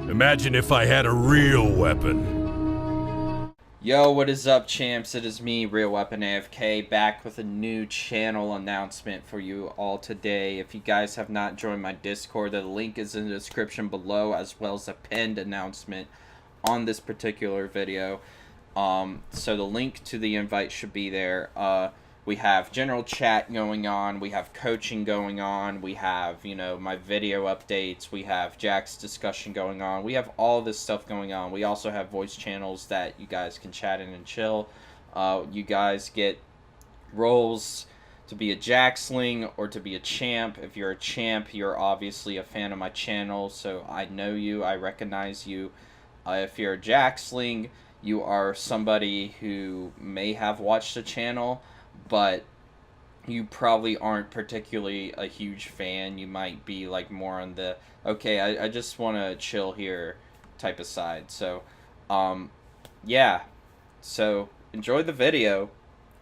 Imagine if I had a real weapon. Yo, what is up, champs? It is me, RealWeaponAFK, back with a new channel announcement for you all today. If you guys have not joined my Discord, the link is in the description below, as well as a pinned announcement on this particular video. So the link to the invite should be there. We have general chat going on, we have coaching going on, we have, my video updates, we have Jax discussion going on, we have all this stuff going on. We also have voice channels that you guys can chat in and chill. You guys get roles to be a Jaxling or to be a champ. If you're a champ, you're obviously a fan of my channel, so I know you, I recognize you. If you're a Jaxling, you are somebody who may have watched the channel, but you probably aren't particularly a huge fan. You might be like more on the, okay, I just want to chill here type of side. So, yeah. So, enjoy the video,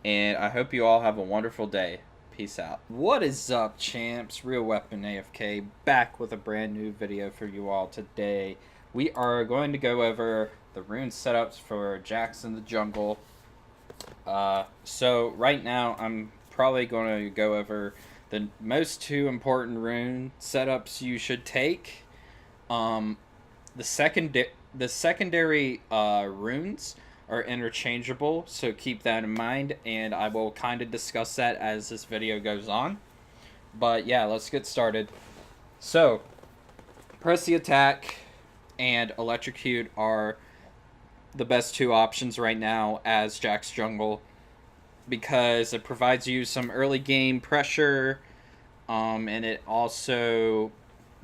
and I hope you all have a wonderful day. Peace out. What is up, champs? RealWeaponAFK back with a brand new video for you all today. We are going to go over the rune setups for Jax in the jungle. So right now I'm probably going to go over the two important rune setups you should take. The secondary runes are interchangeable, so keep that in mind, and I will kind of discuss that as this video goes on. But yeah, let's get started. So, press the attack and Electrocute are the best two options right now as Jax jungle, because it provides you some early game pressure, and it also,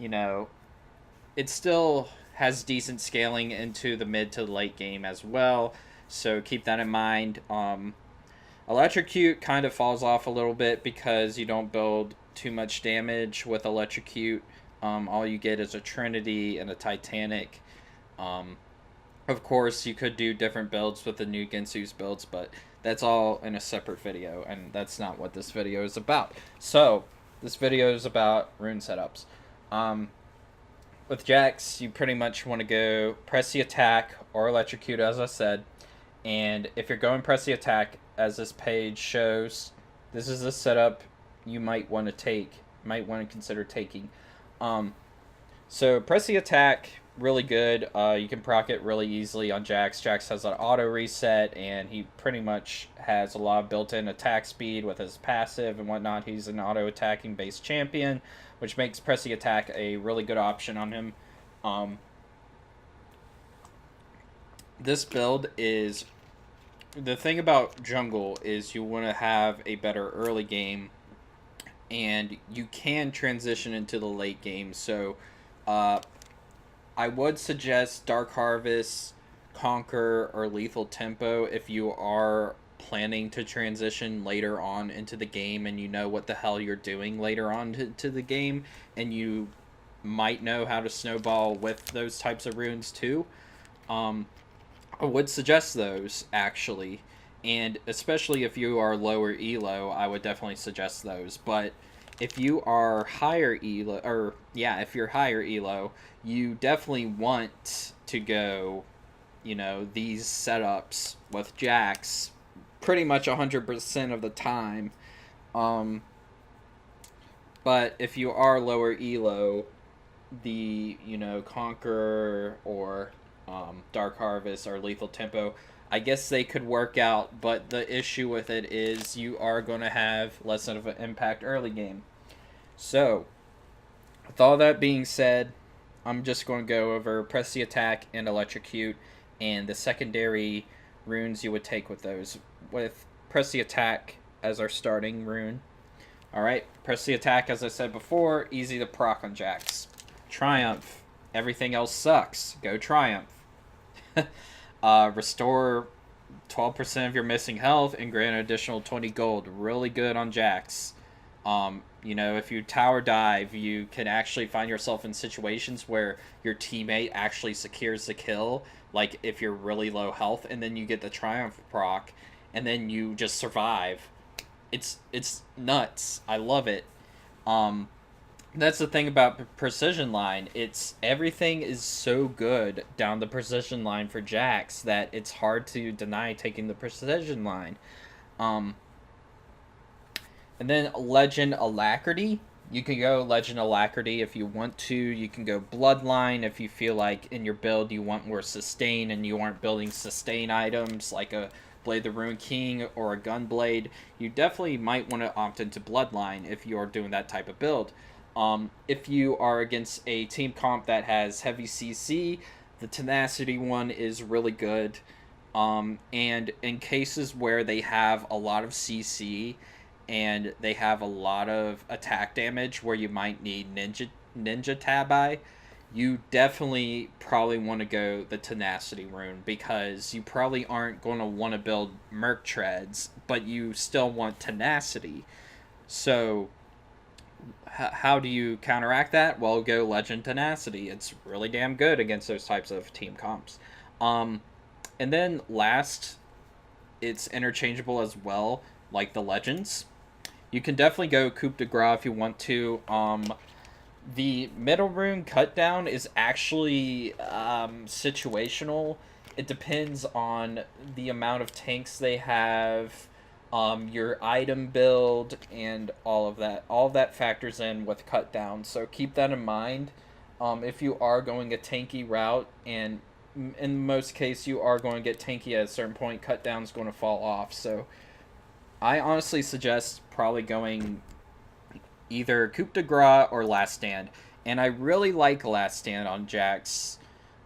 it still has decent scaling into the mid to late game as well, so keep that in mind. Electrocute kind of falls off a little bit because you don't build too much damage with Electrocute. All you get is a Trinity and a Titanic. Of course, you could do different builds with the new Guinsoo's builds, but that's all in a separate video, and that's not what this video is about. So, this video is about rune setups. With Jax, you pretty much want to go press the attack or Electrocute, as I said. And if you're going press the attack, as this page shows, this is the setup you might want to consider taking. So press the attack, really good. You can proc it really easily on Jax. Jax has an auto reset, and he pretty much has a lot of built-in attack speed with his passive and whatnot. He's an auto attacking based champion, which makes press the attack a really good option on him. This build is, the thing about jungle is you want to have a better early game, and you can transition into the late game. So I would suggest Dark Harvest, Conqueror, or Lethal Tempo if you are planning to transition later on into the game and you know what the hell you're doing later on to the game, and you might know how to snowball with those types of runes too. I would suggest those, actually, and especially if you are lower elo, I would definitely suggest those. But if you are higher elo, if you're higher elo, you definitely want to go, these setups with Jax pretty much 100% of the time. But if you are lower elo, the, Conqueror or Dark Harvest or Lethal Tempo, I guess they could work out, but the issue with it is you are going to have less of an impact early game. So, with all that being said, I'm just going to go over press the attack and Electrocute, and the secondary runes you would take with those. With press the attack as our starting rune. Alright, press the attack, as I said before, easy to proc on Jax. Triumph. Everything else sucks. Go Triumph. Restore 12% of your missing health and grant an additional 20 gold. Really good on Jax. If you tower dive, you can actually find yourself in situations where your teammate actually secures the kill, like if you're really low health, and then you get the Triumph proc, and then you just survive. It's nuts. I love it. That's the thing about precision line. It's everything is so good down the precision line for Jax that it's hard to deny taking the precision line. Um, and then Legend Alacrity. You can go Legend Alacrity if you want to. You can go Bloodline if you feel like in your build you want more sustain and you aren't building sustain items like a Blade the Rune King or a Gunblade. You definitely might want to opt into Bloodline if you're doing that type of build. If you are against a team comp that has heavy CC, the Tenacity one is really good. And in cases where they have a lot of CC and they have a lot of attack damage where you might need Ninja Tabi, you definitely probably want to go the Tenacity rune because you probably aren't going to want to build Merc Treads, but you still want Tenacity. So how do you counteract that? Well, go Legend Tenacity. It's really damn good against those types of team comps. And then last, it's interchangeable as well, like the Legends. You can definitely go Coup de Grace if you want to. The middle rune cut down is actually situational. It depends on the amount of tanks they have, your item build, and all of that. All of that factors in with cut down, so keep that in mind. If you are going a tanky route, and in most cases you are going to get tanky at a certain point, cut down is going to fall off. So I honestly suggest probably going either Coup de Grace or Last Stand. And I really like Last Stand on Jax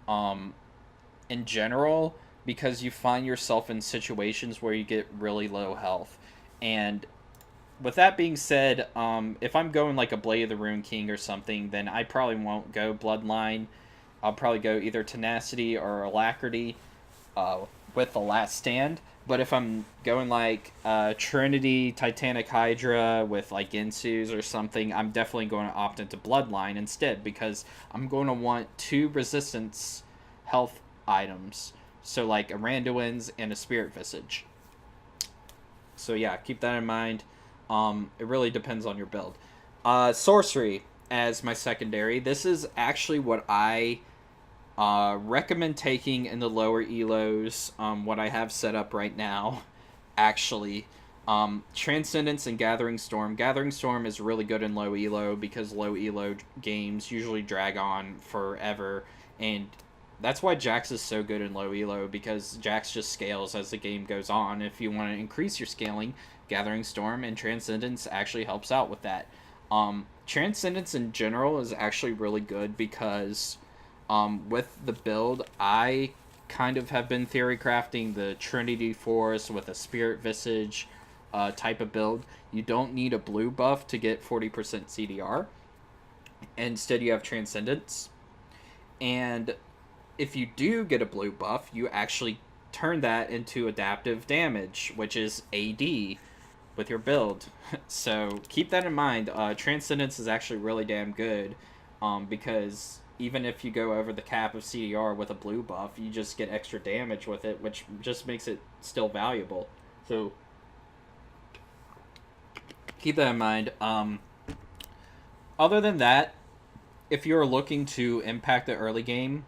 in general because you find yourself in situations where you get really low health. And with that being said, if I'm going like a Blade of the Rune King or something, then I probably won't go Bloodline. I'll probably go either Tenacity or Alacrity with the Last Stand. But if I'm going like Trinity, Titanic Hydra with like Guinsoo's or something, I'm definitely going to opt into Bloodline instead because I'm going to want 2 resistance health items. So like a Randuin's and a Spirit Visage. So yeah, keep that in mind. It really depends on your build. Sorcery as my secondary. This is actually what I recommend taking in the lower elos, what I have set up right now, actually. Transcendence and Gathering Storm. Gathering Storm is really good in low elo because low elo games usually drag on forever, and that's why Jax is so good in low elo, because Jax just scales as the game goes on. If you want to increase your scaling, Gathering Storm and Transcendence actually helps out with that. Transcendence in general is actually really good because with the build, I kind of have been theory crafting the Trinity Force with a Spirit Visage type of build. You don't need a blue buff to get 40% CDR. Instead, you have Transcendence. And if you do get a blue buff, you actually turn that into adaptive damage, which is AD with your build. So keep that in mind. Transcendence is actually really damn good because even if you go over the cap of CDR with a blue buff, you just get extra damage with it, which just makes it still valuable. So keep that in mind. Other than that, if you're looking to impact the early game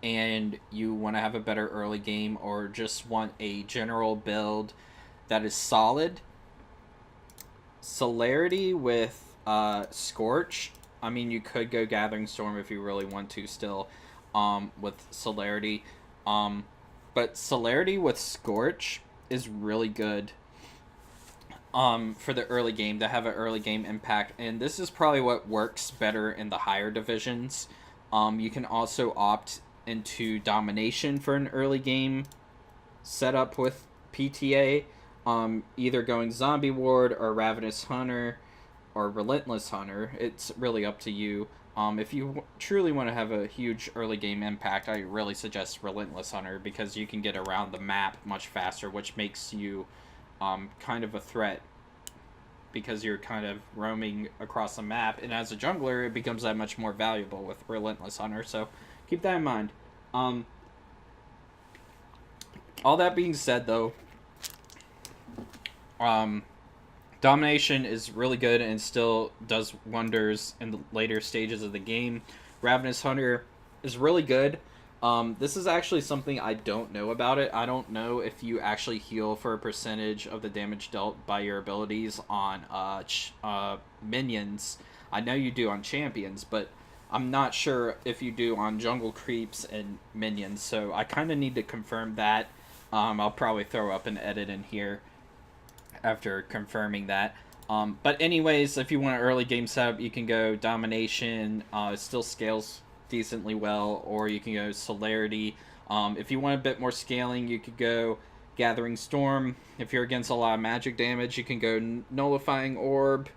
and you want to have a better early game or just want a general build that is solid, Celerity with Scorch. I mean, you could go Gathering Storm if you really want to still with Celerity. But Celerity with Scorch is really good for the early game, to have an early game impact. And this is probably what works better in the higher divisions. You can also opt into Domination for an early game setup with PTA. Either going Zombie Ward or Ravenous Hunter or Relentless Hunter. It's really up to you. If you truly want to have a huge early game impact, I really suggest Relentless Hunter because you can get around the map much faster, which makes you kind of a threat because you're kind of roaming across the map. And as a jungler, it becomes that much more valuable with Relentless Hunter. So keep that in mind. All that being said, though, Domination is really good and still does wonders in the later stages of the game. Ravenous Hunter is really good. This is actually something I don't know about it. I don't know if you actually heal for a percentage of the damage dealt by your abilities on minions. I know you do on champions, but I'm not sure if you do on jungle creeps and minions. So I kind of need to confirm that. I'll probably throw up an edit in here after confirming that. But anyways, if you want an early game setup, you can go Domination. It still scales decently well, or you can go Celerity. If you want a bit more scaling, you could go Gathering Storm. If you're against a lot of magic damage, you can go Nullifying Orb.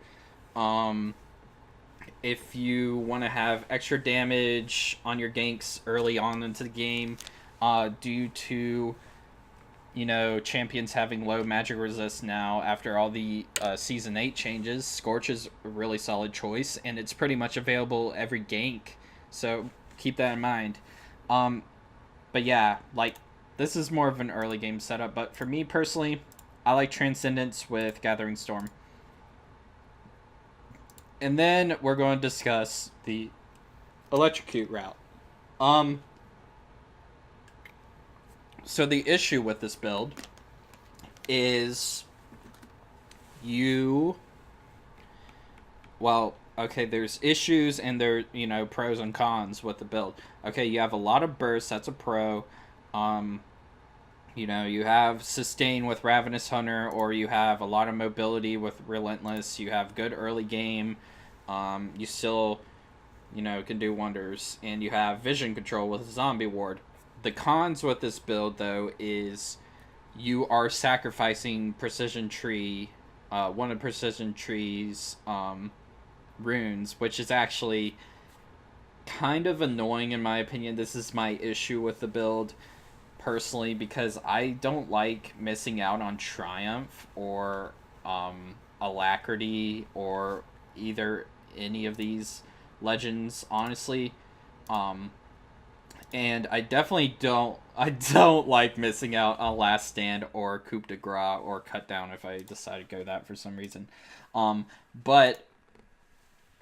If you want to have extra damage on your ganks early on into the game, due to champions having low magic resist now after all the Season 8 changes, Scorch is a really solid choice, and it's pretty much available every gank, so keep that in mind. But yeah, like, this is more of an early game setup, but for me personally, I like Transcendence with Gathering Storm. And then we're going to discuss the Electrocute route. So the issue with this build is there's issues and there, pros and cons with the build. Okay, you have a lot of bursts, that's a pro. You have sustain with Ravenous Hunter, or you have a lot of mobility with Relentless. You have good early game. You still, can do wonders. And you have vision control with Zombie Ward. The cons with this build, though, is you are sacrificing Precision Tree, one of Precision Tree's runes, which is actually kind of annoying in my opinion. This is my issue with the build, personally, because I don't like missing out on Triumph or Alacrity or any of these legends, honestly. And I definitely don't like missing out on Last Stand or Coup de Grace or Cut Down if I decide to go that for some reason. But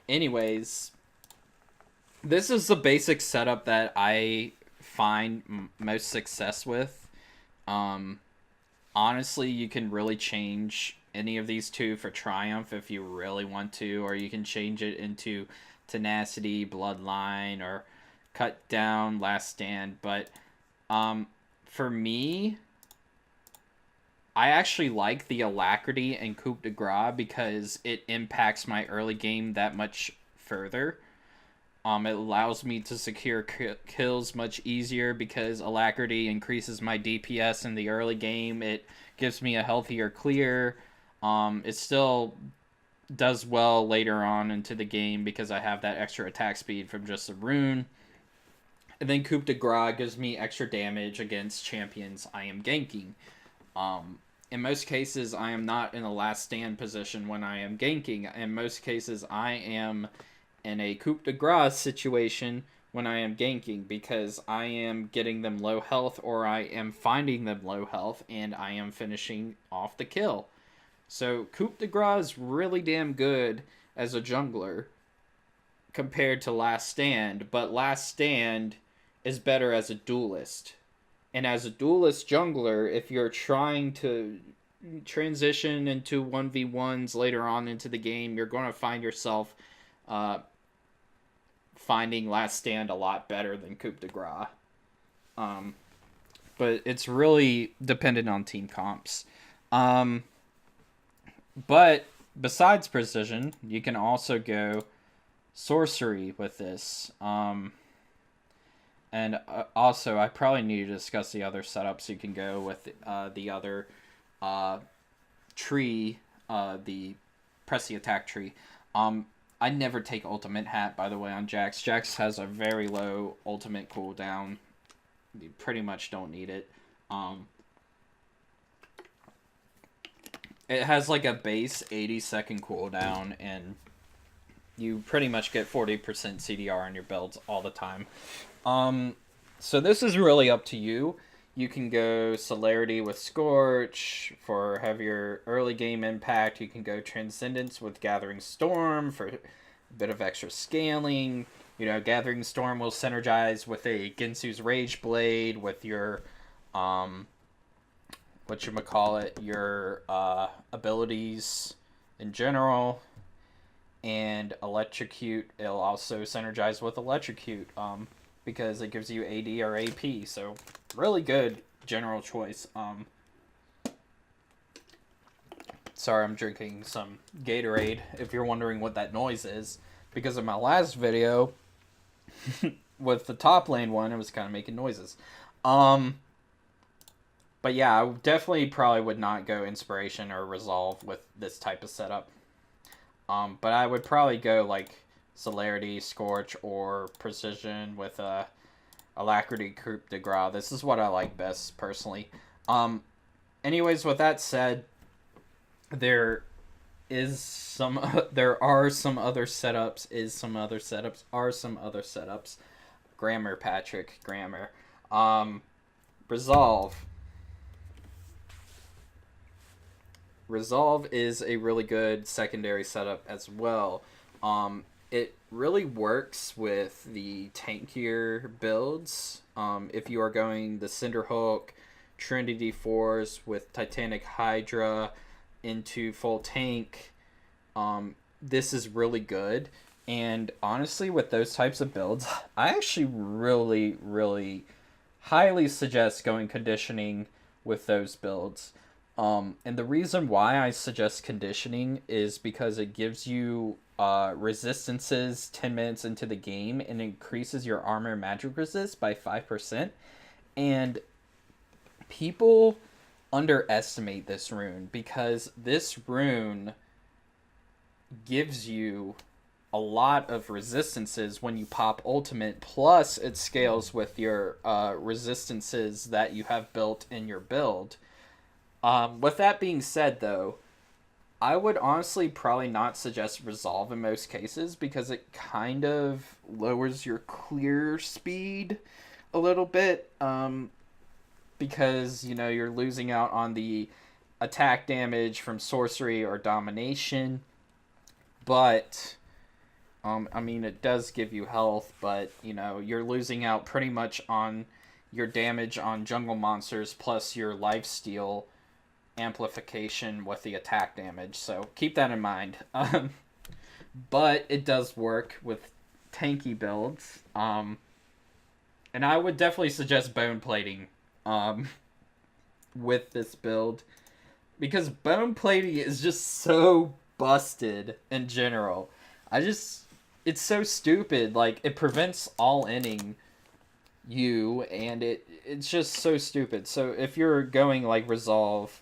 anyways, this is the basic setup that I find most success with. Honestly, you can really change any of these two for Triumph if you really want to, or you can change it into Tenacity, Bloodline, or Cut Down, Last Stand. But for me, I actually like the Alacrity and Coup de Grace because it impacts my early game that much further. It allows me to secure kills much easier because Alacrity increases my DPS in the early game. It gives me a healthier clear. It still does well later on into the game because I have that extra attack speed from just the rune. And then Coup de Grace gives me extra damage against champions I am ganking. In most cases, I am not in a last stand position when I am ganking. In most cases, I am in a Coup de Grace situation when I am ganking because I am getting them low health or I am finding them low health and I am finishing off the kill. So Coup de Grace is really damn good as a jungler compared to Last Stand, but Last Stand is better as a duelist. And as a duelist jungler, if you're trying to transition into 1v1s later on into the game, you're going to find yourself finding Last Stand a lot better than Coup de Grace. But it's really dependent on team comps. But besides precision, you can also go sorcery with this. And also, I probably need to discuss the other setups you can go with the other tree, the press the attack tree. I never take ultimate hat, by the way, on Jax. Jax has a very low ultimate cooldown. You pretty much don't need it. It has like a base 80-second cooldown, and you pretty much get 40% CDR on your builds all the time. So this is really up to you. You can go Celerity with Scorch for heavier early game impact. You can go Transcendence with Gathering Storm for a bit of extra scaling. You know, Gathering Storm will synergize with a Guinsoo's Rage Blade with your, your abilities in general. And Electrocute, it'll also synergize with Electrocute, because it gives you AD or AP, so really good general choice. Sorry, I'm drinking some Gatorade, if you're wondering what that noise is, because in my last video, with the top lane one, it was kind of making noises. But yeah, I definitely probably would not go Inspiration or Resolve with this type of setup. But I would probably go like Celerity, Scorch, or Precision with Alacrity, Coup de Grace. This is what I like best personally. Anyways, with that said, there are some other setups. Grammar, Patrick, grammar. Resolve. Resolve is a really good secondary setup as well. It really works with the tankier builds. If you are going the Cinderhulk, Trinity Force with Titanic Hydra into full tank, this is really good. And honestly, with those types of builds, I actually really, really highly suggest going conditioning with those builds. And the reason why I suggest conditioning is because it gives you resistances 10 minutes into the game and increases your armor and magic resist by 5%. And people underestimate this rune because this rune gives you a lot of resistances when you pop ultimate, plus it scales with your resistances that you have built in your build. With that being said, though, I would honestly probably not suggest Resolve in most cases because it kind of lowers your clear speed a little bit, because, you know, you're losing out on the attack damage from Sorcery or Domination, but, I mean, it does give you health, but, you know, you're losing out pretty much on your damage on jungle monsters plus your lifesteal amplification with the attack damage, so keep that in mind. But it does work with tanky builds, and I would definitely suggest bone plating with this build, because bone plating is just so busted in general. It's so stupid. Like, it prevents all-inning you, and it's just so stupid. So if you're going like Resolve,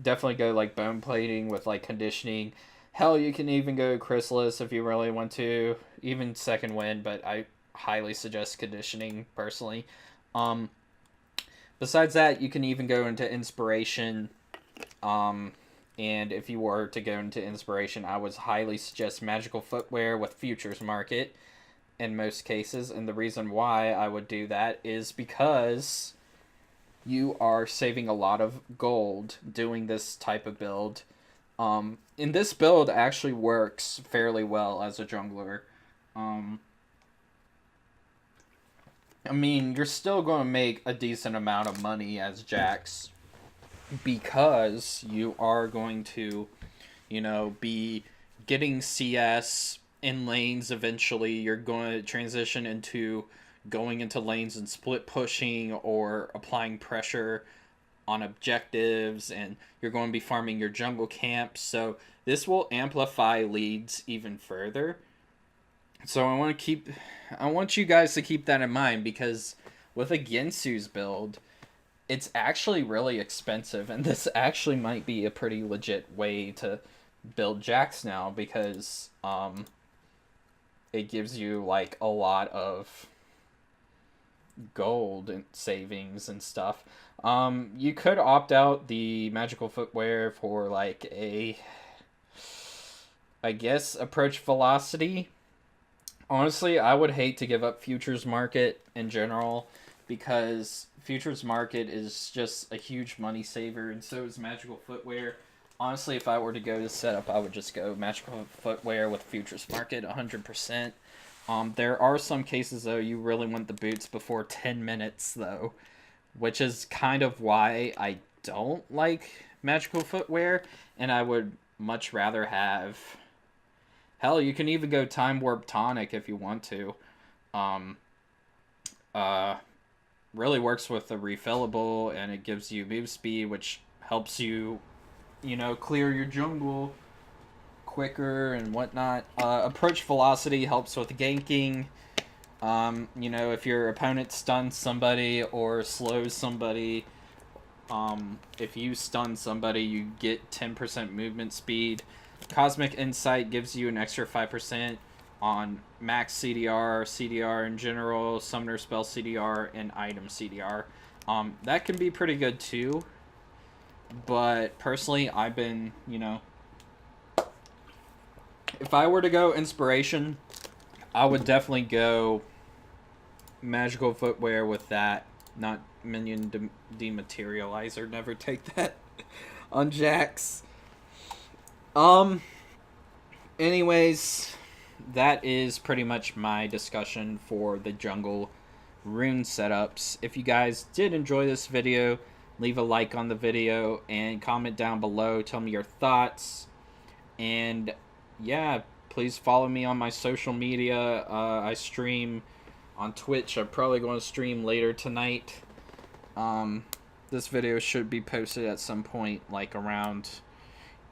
definitely go like bone plating with like conditioning. Hell, you can even go Chrysalis if you really want to, even second wind, but I highly suggest conditioning personally. Besides that, you can even go into Inspiration, and if you were to go into Inspiration, I would highly suggest Magical Footwear with Futures Market in most cases, and the reason why I would do that is because you are saving a lot of gold doing this type of build. And this build actually works fairly well as a jungler. I mean, you're still going to make a decent amount of money as Jax because you are going to, you know, be getting CS in lanes eventually. You're going to transition into going into lanes and split pushing or applying pressure on objectives, and you're going to be farming your jungle camps, so this will amplify leads even further. So I want you guys to keep that in mind, because with a Guinsoo's build, it's actually really expensive, and this actually might be a pretty legit way to build Jax now, because it gives you like a lot of gold and savings and stuff. You could opt out the Magical Footwear for like I guess approach velocity. Honestly, I would hate to give up Futures Market in general, because futures market is just a huge money saver, and so is magical footwear. Honestly, if I were to go to setup, I would just go magical footwear with futures market 100%. There are some cases, though, you really want the boots before 10 minutes, though, which is kind of why I don't like magical footwear, and I would much rather have... Hell, you can even go Time Warp Tonic if you want to. Really works with the refillable, and it gives you move speed, which helps you, you know, clear your jungle quicker and whatnot. Approach velocity helps with ganking. You know, if your opponent stuns somebody or slows somebody, if you stun somebody, you get 10% movement speed. Cosmic Insight gives you an extra 5% on max CDR, CDR in general, summoner spell CDR, and item CDR. That can be pretty good too, but personally, I've been, you know, if I were to go inspiration, I would definitely go magical footwear with that, not minion dematerializer. Never take that on Jax. Anyways, that is pretty much my discussion for the jungle rune setups. If you guys did enjoy this video, leave a like on the video and comment down below. Tell me your thoughts. And yeah, please follow me on my social media. I stream on Twitch. I'm probably going to stream later tonight. This video should be posted at some point, like around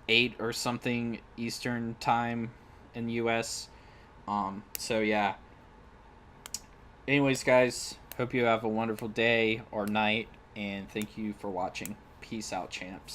8 or something Eastern time in the US. So yeah. Anyways, guys, hope you have a wonderful day or night, and thank you for watching. Peace out, champs.